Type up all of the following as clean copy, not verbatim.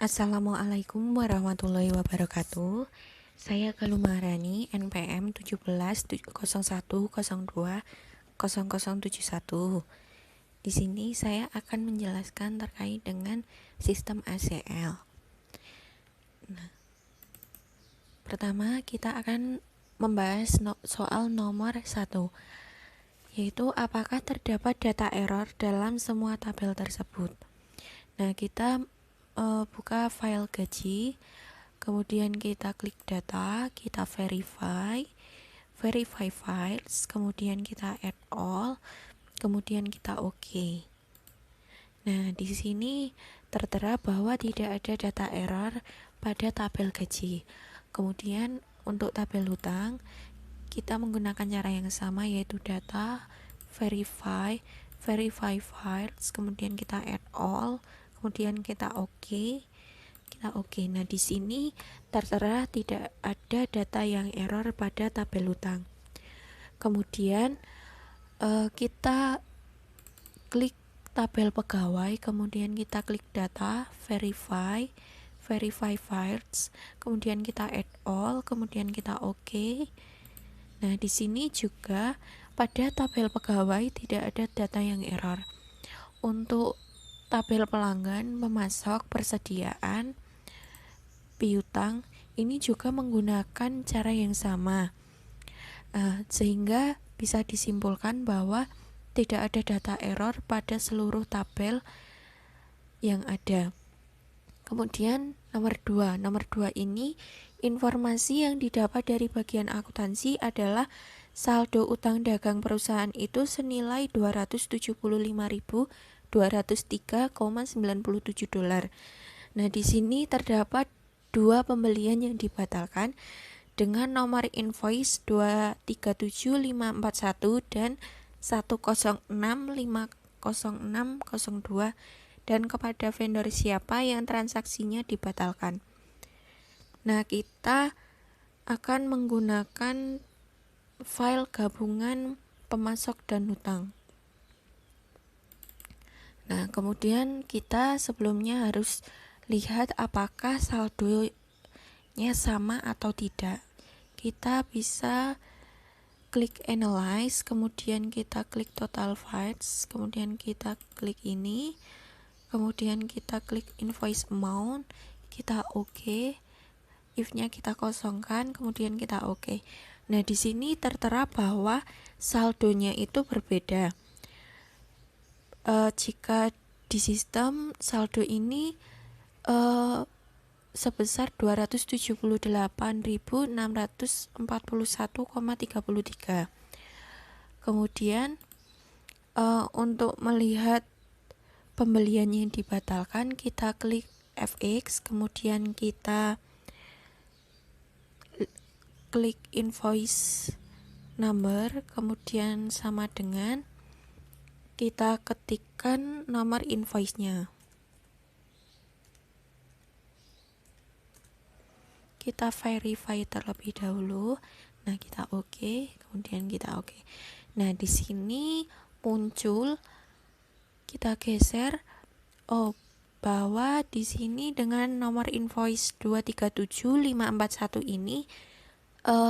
Assalamualaikum warahmatullahi wabarakatuh. Saya Galuh Maharani, NPM 1701020071. Di sini saya akan menjelaskan terkait dengan sistem ACL. Pertama, kita akan membahas soal nomor 1, yaitu apakah terdapat data error dalam semua tabel tersebut. Nah, kita buka file gaji, kemudian kita klik data, kita verify files, kemudian kita add all, kemudian kita OK. Nah, di sini tertera bahwa tidak ada data error pada tabel gaji. Kemudian untuk tabel hutang, kita menggunakan cara yang sama, yaitu data, verify files, kemudian kita add all, kemudian kita OK. Nah, di sini tertera tidak ada data yang error pada tabel hutang. Kemudian kita klik tabel pegawai, kemudian kita klik data, verify files, kemudian kita add all, kemudian kita OK. Nah, di sini juga pada tabel pegawai tidak ada data yang error. Untuk tabel pelanggan, pemasok, persediaan, piutang, ini juga menggunakan cara yang sama. Sehingga bisa disimpulkan bahwa tidak ada data error pada seluruh tabel yang ada. Kemudian nomor 2 ini informasi yang didapat dari bagian akuntansi adalah saldo utang dagang perusahaan itu senilai $275.203,97. Nah, di sini terdapat 2 pembelian yang dibatalkan dengan nomor invoice 237541 dan 106500602 dan kepada vendor siapa yang transaksinya dibatalkan. Nah, kita akan menggunakan file gabungan pemasok dan hutang. Nah, kemudian kita sebelumnya harus lihat apakah saldonya sama atau tidak. Kita bisa klik analyze, kemudian kita klik total files, kemudian kita klik ini, kemudian kita klik invoice amount, kita OK, if-nya kita kosongkan, kemudian kita OK. Nah, di sini tertera bahwa saldonya itu berbeda. Jika di sistem saldo ini sebesar 278.641,33. Kemudian untuk melihat pembelian yang dibatalkan, kita klik FX, kemudian kita klik invoice number, kemudian sama dengan kita ketikkan nomor invoice-nya. Kita verify terlebih dahulu. Nah, kita OK, kemudian kita OK. Nah, di sini muncul, kita geser, bahwa di sini dengan nomor invoice 237541 ini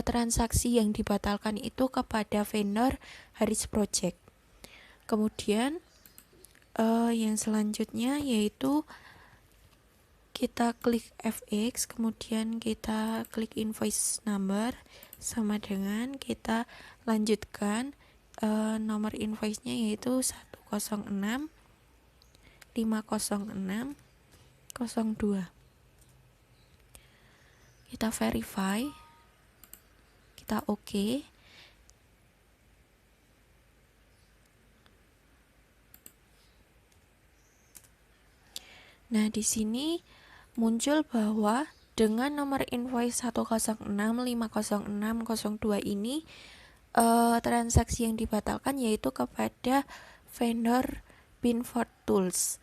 transaksi yang dibatalkan itu kepada vendor Haris Project. Kemudian yang selanjutnya yaitu kita klik FX, kemudian kita klik invoice number, sama dengan kita lanjutkan nomor invoice-nya yaitu 106500602. Kita verify, kita OK. Nah, di sini muncul bahwa dengan nomor invoice 106500602 ini transaksi yang dibatalkan yaitu kepada vendor Binford Tools.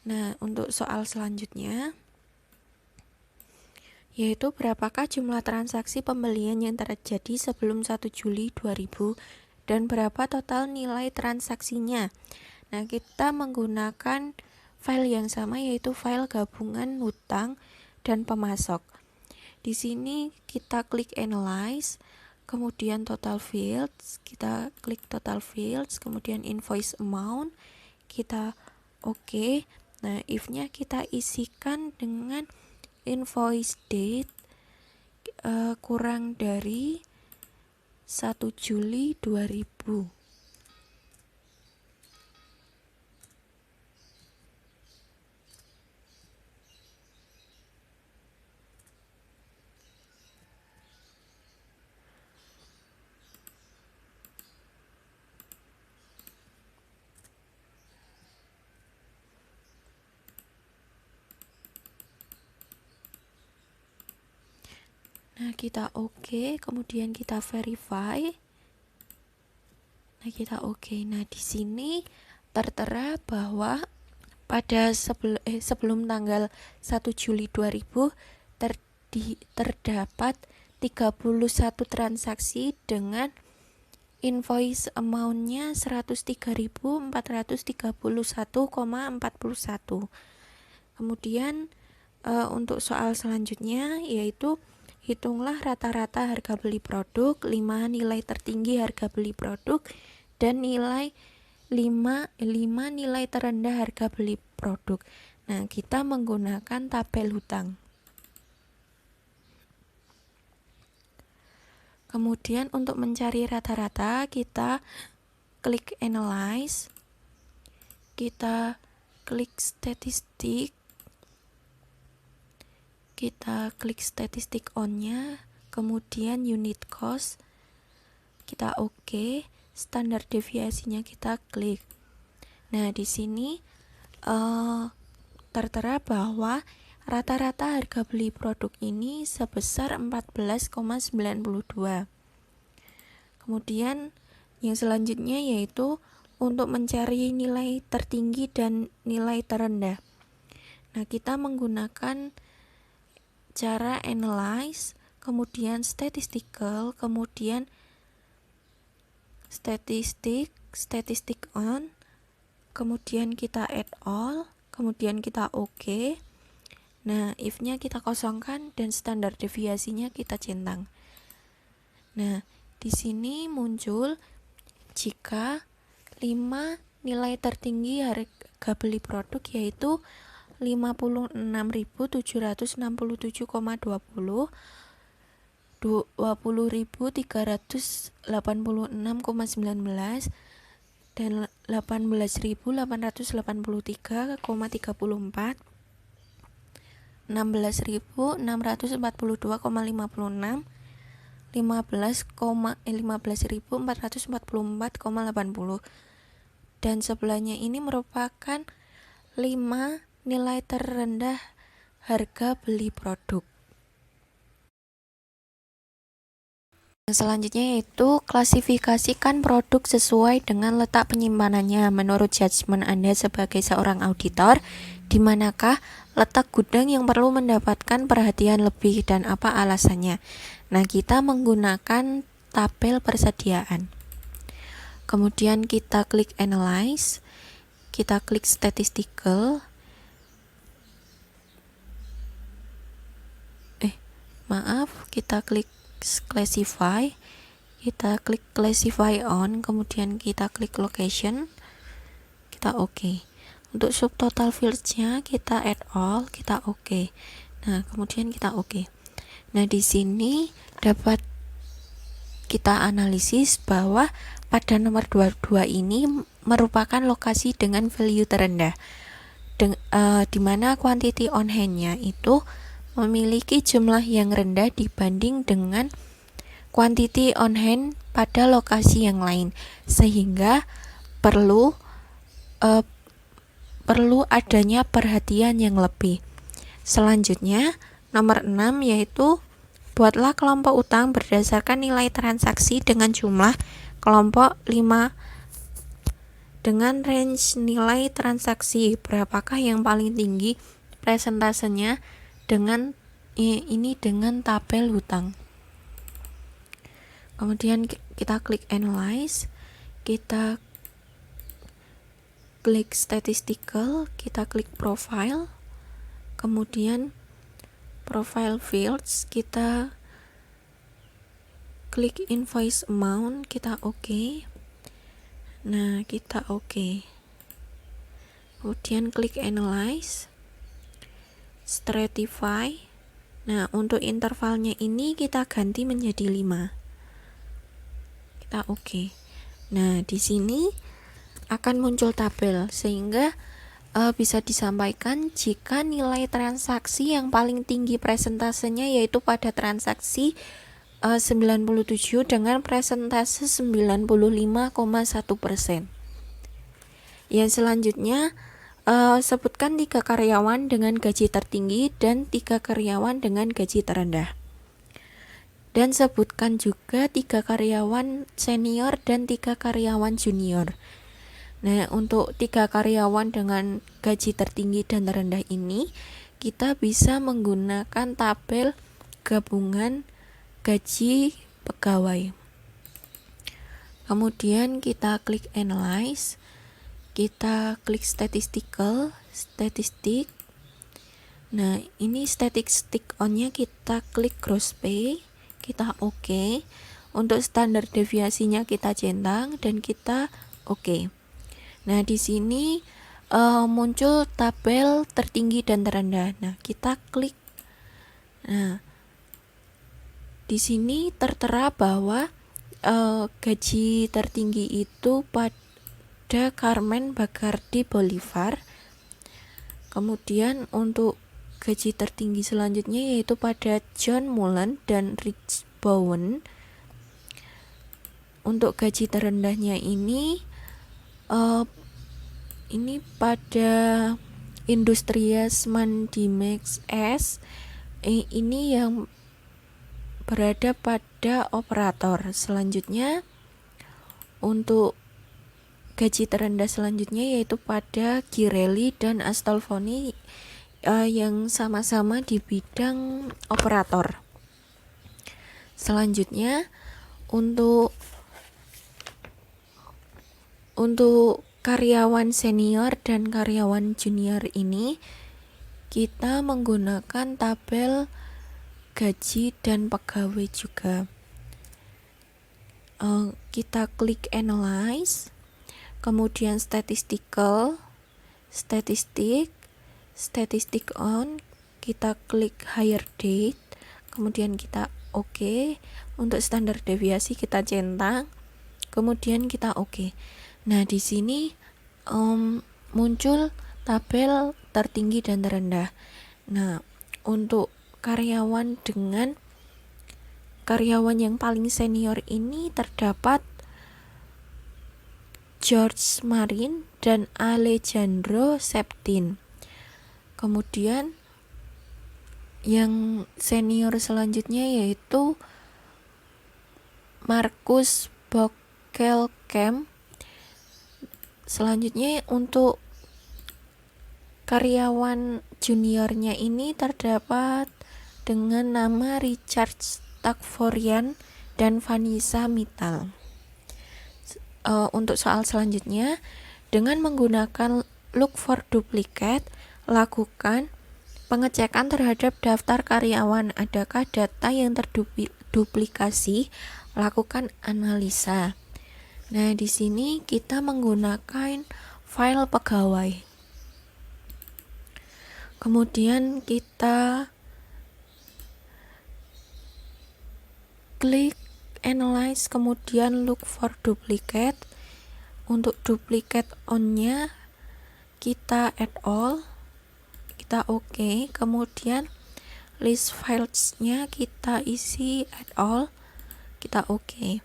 Nah, untuk soal selanjutnya yaitu berapakah jumlah transaksi pembelian yang terjadi sebelum 1 Juli 2000 dan berapa total nilai transaksinya. Nah, kita menggunakan file yang sama, yaitu file gabungan hutang dan pemasok. Di sini kita klik analyze, kemudian total fields, kita klik total fields, kemudian invoice amount, kita oke. Nah, if-nya kita isikan dengan invoice date kurang dari 1 Juli 2000. Nah, kita oke, kemudian kita verify. Nah, kita oke. Nah, di sini tertera bahwa pada sebelum tanggal 1 Juli 2000 terdapat 31 transaksi dengan invoice amount-nya 103.431,41. Kemudian untuk soal selanjutnya yaitu hitunglah rata-rata harga beli produk, 5 nilai tertinggi harga beli produk, dan 5 nilai terendah harga beli produk. Nah, kita menggunakan tabel hutang. Kemudian untuk mencari rata-rata, kita klik analyze, kita klik statistik, kita klik statistik on-nya, kemudian unit cost, kita oke, standar deviasinya kita klik. Nah, di sini tertera bahwa rata-rata harga beli produk ini sebesar 14,92. Kemudian yang selanjutnya yaitu untuk mencari nilai tertinggi dan nilai terendah. Nah, kita menggunakan cara analyze, kemudian statistical, kemudian statistik on, kemudian kita add all, kemudian kita oke. Nah, if-nya kita kosongkan dan standar deviasinya kita centang. Nah, di sini muncul jika 5 nilai tertinggi harga beli produk yaitu 56.767,20, 20.386,19, dan 18.883,34, 16.642,56, 15.444,80, dan sebelahnya ini merupakan 5 nilai terendah harga beli produk. Yang selanjutnya yaitu klasifikasikan produk sesuai dengan letak penyimpanannya. Menurut judgement Anda sebagai seorang auditor, di manakah letak gudang yang perlu mendapatkan perhatian lebih dan apa alasannya? Nah, kita menggunakan tabel persediaan. Kemudian kita klik analyze, kita klik statistical, kita klik classify, kita klik classify on, kemudian kita klik location, kita oke. Untuk subtotal fields-nya kita add all, kita oke. Nah, kemudian kita oke. Nah, di sini dapat kita analisis bahwa pada nomor 22 ini merupakan lokasi dengan value terendah, di mana quantity on hand-nya itu memiliki jumlah yang rendah dibanding dengan quantity on hand pada lokasi yang lain, sehingga perlu adanya perhatian yang lebih. Selanjutnya, nomor 6 yaitu buatlah kelompok utang berdasarkan nilai transaksi dengan jumlah kelompok 5 dengan range nilai transaksi berapakah yang paling tinggi presentasenya dengan tabel hutang. Kemudian kita klik analyze, kita klik statistical, kita klik profile, kemudian profile fields, kita klik invoice amount, kita oke. Nah, kita oke. Kemudian klik analyze, stratify. Nah, untuk intervalnya ini kita ganti menjadi 5. Kita oke. Nah, di sini akan muncul tabel sehingga bisa disampaikan jika nilai transaksi yang paling tinggi presentasenya yaitu pada transaksi 97 dengan presentase 95,1%. Yang selanjutnya sebutkan 3 karyawan dengan gaji tertinggi dan 3 karyawan dengan gaji terendah. Dan sebutkan juga 3 karyawan senior dan 3 karyawan junior. Nah, untuk 3 karyawan dengan gaji tertinggi dan terendah ini, kita bisa menggunakan tabel gabungan gaji pegawai. Kemudian kita klik analyze, kita klik statistical, statistik. Nah, ini statistik on-nya kita klik gross pay, kita oke. Untuk standar deviasinya kita centang dan kita oke. Nah, di sini muncul tabel tertinggi dan terendah. Nah, kita klik. Nah, di sini tertera bahwa gaji tertinggi itu pada Carmen Bacardi Bolivar. Kemudian untuk gaji tertinggi selanjutnya yaitu pada John Mullen dan Rich Bowen. Untuk gaji terendahnya ini pada Industrias Mandimex S. Ini yang berada pada operator. Selanjutnya untuk gaji terendah selanjutnya yaitu pada Girelli dan Astolfoni yang sama-sama di bidang operator. Selanjutnya untuk karyawan senior dan karyawan junior ini kita menggunakan tabel gaji dan pegawai juga. Kita klik analyze, kemudian statistical, statistik on, kita klik hire date, kemudian kita oke. Untuk standar deviasi kita centang, kemudian kita oke. Nah, di sini muncul tabel tertinggi dan terendah. Nah, untuk karyawan yang paling senior ini terdapat George Marin dan Alejandro Septin. Kemudian yang senior selanjutnya yaitu Marcus Bokelkamp. Selanjutnya untuk karyawan juniornya ini terdapat dengan nama Richard Stakforian dan Vanessa Mittal. Untuk soal selanjutnya, dengan menggunakan look for duplicate, lakukan pengecekan terhadap daftar karyawan. Adakah data yang terduplikasi? Lakukan analisa. Nah, di sini kita menggunakan file pegawai. Kemudian kita klik analyze, kemudian look for duplicate. Untuk duplicate on-nya kita add all, kita oke. Kemudian list files-nya kita isi add all, kita oke.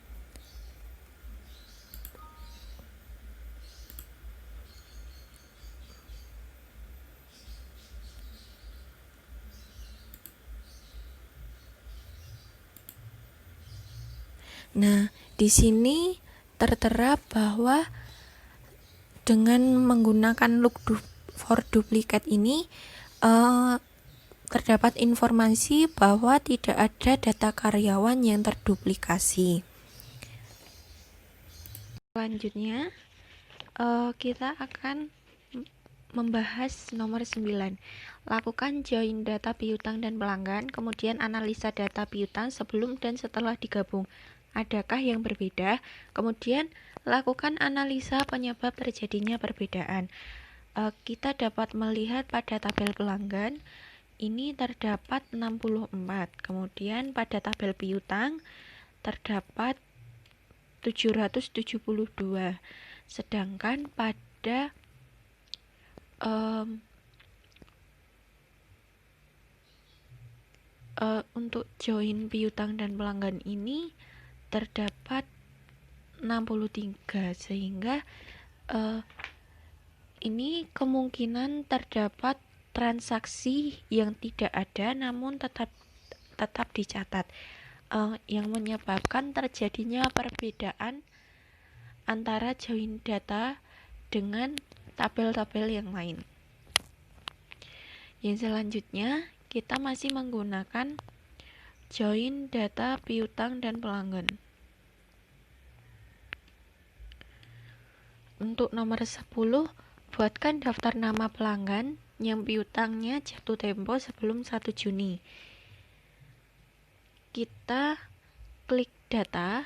Nah, di sini tertera bahwa dengan menggunakan look for duplicate ini terdapat informasi bahwa tidak ada data karyawan yang terduplikasi. Selanjutnya kita akan membahas nomor 9. Lakukan join data piutang dan pelanggan, kemudian analisa data piutang sebelum dan setelah digabung. Adakah yang berbeda? Kemudian lakukan analisa penyebab terjadinya perbedaan. Kita dapat melihat pada tabel pelanggan ini terdapat 64. Kemudian pada tabel piutang terdapat 772. Sedangkan pada untuk join piutang dan pelanggan ini terdapat 63, sehingga ini kemungkinan terdapat transaksi yang tidak ada namun tetap dicatat, yang menyebabkan terjadinya perbedaan antara join data dengan tabel-tabel yang lain. Yang selanjutnya kita masih menggunakan join data piutang dan pelanggan. Untuk nomor 10, buatkan daftar nama pelanggan yang piutangnya jatuh tempo sebelum 1 Juni. Kita klik data,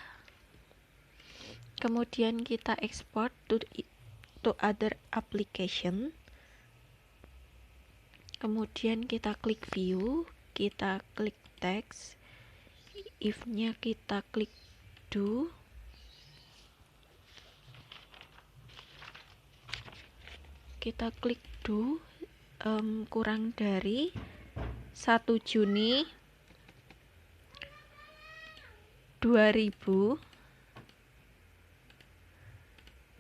kemudian kita export to other application, kemudian kita klik view, kita klik text, if-nya kita klik do, kurang dari 1 Juni 2000,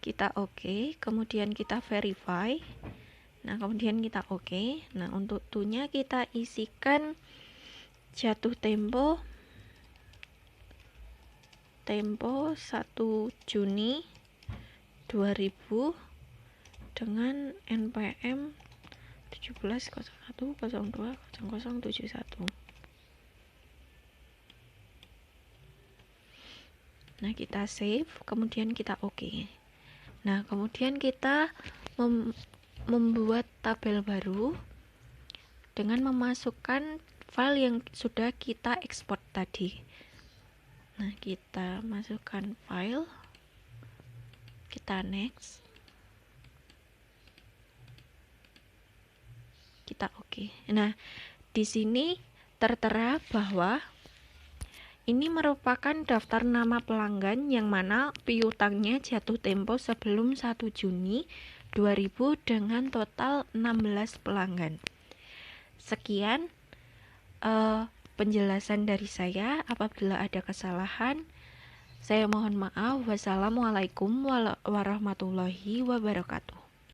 kita oke, kemudian kita verify. Nah, kemudian kita oke. Nah, untuk to-nya kita isikan jatuh tempo 1 Juni 2000 dengan NPM 1701020071. Nah, kita save, kemudian kita oke. Nah, kemudian kita membuat tabel baru dengan memasukkan file yang sudah kita ekspor tadi. Nah, kita masukkan file, kita next, kita oke. Nah, di sini tertera bahwa ini merupakan daftar nama pelanggan yang mana piutangnya jatuh tempo sebelum 1 Juni 2000 dengan total 16 pelanggan. Sekian penjelasan dari saya. Apabila ada kesalahan, saya mohon maaf. Wassalamualaikum warahmatullahi wabarakatuh.